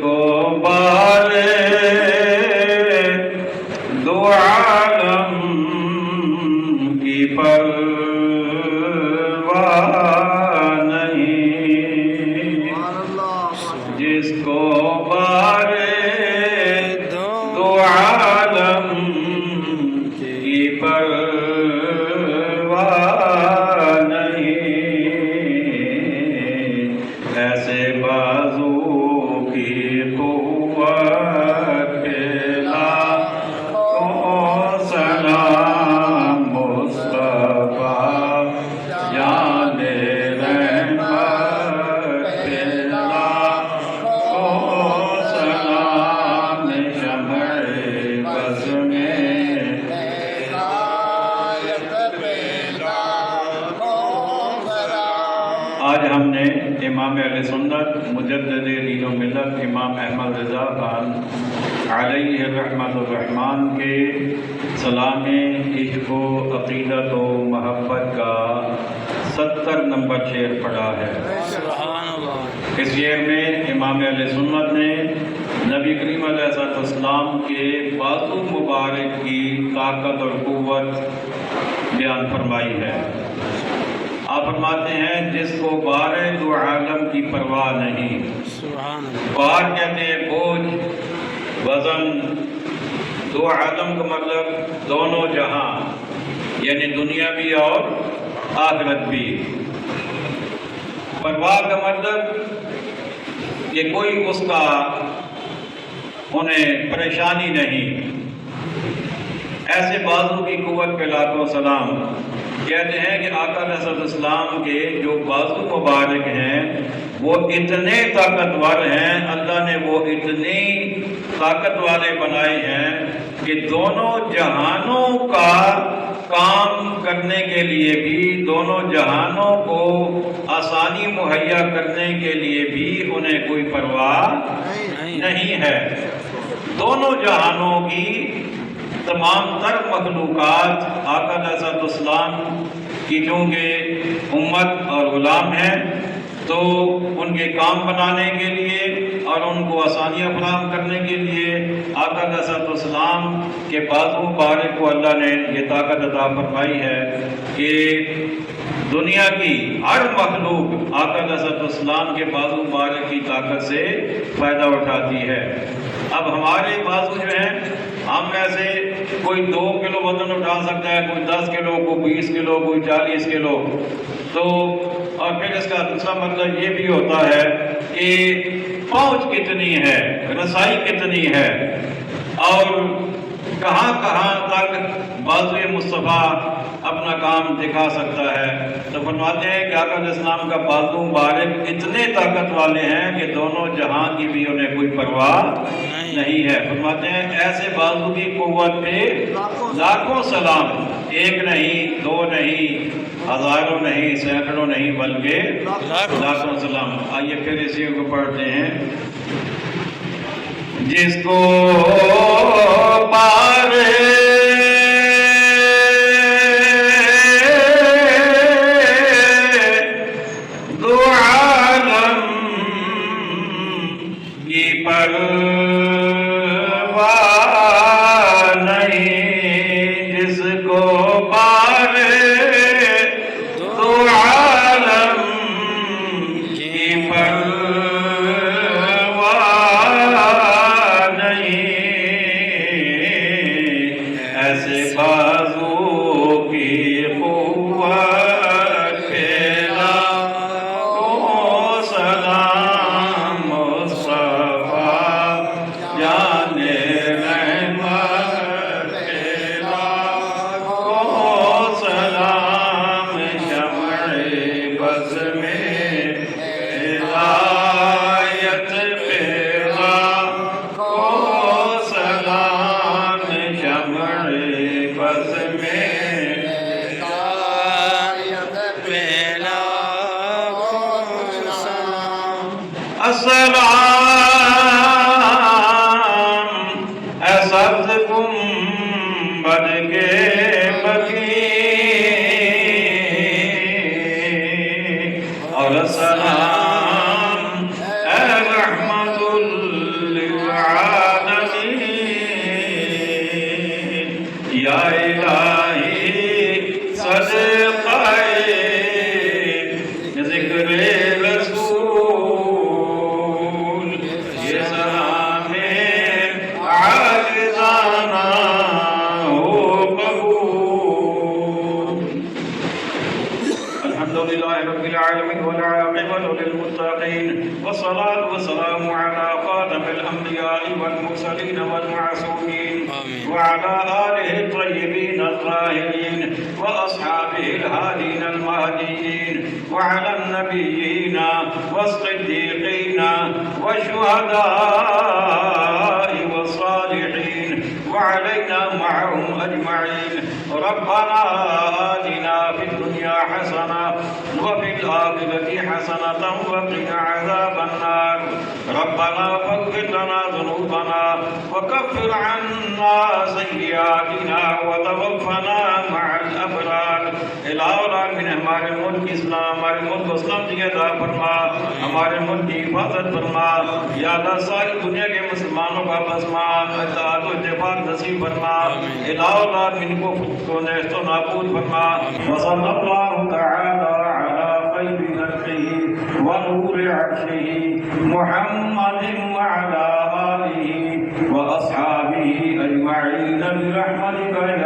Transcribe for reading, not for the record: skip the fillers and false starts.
کو بارے دو عالم کی پرواہ نہیں، جس کو بارے دو عالم کی پرواہ نہیں، ایسے بازو کی قوت پہ لاکھوں سلام مصطفیٰ جان رحمت پہ لاکھوں سلام شمع بز میں آج ہم نے امام اہل سنت مجدد دین و ملت امام احمد رضا خان علیہ رحمت الرحمن کے سلام عشق و عقیدت و محبت کا 70 نمبر شعر پڑھا ہے۔ اس شعر میں امام اہل سنت نے نبی کریم علیہ السلام کے بازو مبارک کی طاقت اور قوت بیان فرمائی ہے۔ آپ فرماتے ہیں جس کو بار دو عالم کی پرواہ نہیں۔ بار کہتے ہیں بوجھ، وزن، دو عالم کا مطلب دونوں جہاں، یعنی دنیا بھی اور آخرت بھی۔ پرواہ کا مطلب کہ کوئی اس کا انہیں پریشانی نہیں۔ ایسے بازو کی قوت پہ لاکھوں سلام۔ کہتے ہیں کہ آقا علیہ السلام کے جو بازو مبارک ہیں وہ اتنے طاقتور ہیں، اللہ نے وہ اتنی طاقت والے بنائے ہیں کہ دونوں جہانوں کا کام کرنے کے لیے بھی، دونوں جہانوں کو آسانی مہیا کرنے کے لیے بھی انہیں کوئی پرواہ نہیں ہے۔ دونوں جہانوں کی تمام تر مخلوقات آقا علیہ السلام کی چونکہ امت اور غلام ہیں، تو ان کے کام بنانے کے لیے اور ان کو آسانیاں فراہم کرنے کے لیے آقا علیہ السلام کے بازو مبارک کو اللہ نے یہ طاقت عطا فرمائی ہے کہ دنیا کی ہر مخلوق آقا علیہ السلام کے بازو مبارک کی طاقت سے فائدہ اٹھاتی ہے۔ اب ہمارے بازو جو ہیں، ہم میں سے کوئی 2 کلو وزن اٹھا سکتا ہے، کوئی 10 کلو، کوئی 20 کلو، کوئی 40 کلو۔ تو اور پھر اس کا دوسرا مطلب یہ بھی ہوتا ہے کہ پہنچ کتنی ہے، رسائی کتنی ہے، اور کہاں کہاں تک بازو مصطفیٰ اپنا کام دکھا سکتا ہے۔ تو فرماتے ہیں کہ آقا علیہ السلام کا بازو مبارک اتنے طاقت والے ہیں کہ دونوں جہاں کی بھی انہیں کوئی پرواہ نہیں ہے۔ فرماتے ہیں ایسے بازو کی قوت پہ لاکھوں سلام، ایک نہیں، 2 نہیں، ہزاروں نہیں، سینکڑوں نہیں، بلکہ لاکھوں سلام۔ آئیے پھر اسی کو پڑھتے ہیں۔ جس کو بارے دو عالم کی پرواہ نہیں، جس کو بارے دو عالم کی پرواہ نہیں، ایسے بازو کی قوت پہ لاکھوں سلام مصطفیٰ الأنبياء والمرسلين والمعصومين وعلى آله الطيبين الطاهرين وأصحابه الهادين المهديين وعلى النبيين والصديقين والشهداء والصالحين وعلينا معهم أجمعين. ربنا آتنا في الدنيا حسنة وفي الآخرة حسنة وقنا عذاب النار. ربنا فاغفر لنا ذنوبنا وكفر عنا سيئاتنا وتوفنا مع الأبرار. الہ العالمین ہمارے ملک اسلام، ہمارے ملک کو سلامتی عطا فرما، ہمارے ملک کی حفاظت فرما. یا اللہ ساری دنیا کے مسلمانوں کا بسما اتحاد و اتفاق نصیب فرما. الہ العالمین کو نیست و نابود فرما. وصلی اللہ تعالی علی خیر خلقہ ونور عرشہ محمد وعلى آلہ واصحابہ اجمعین برحمتک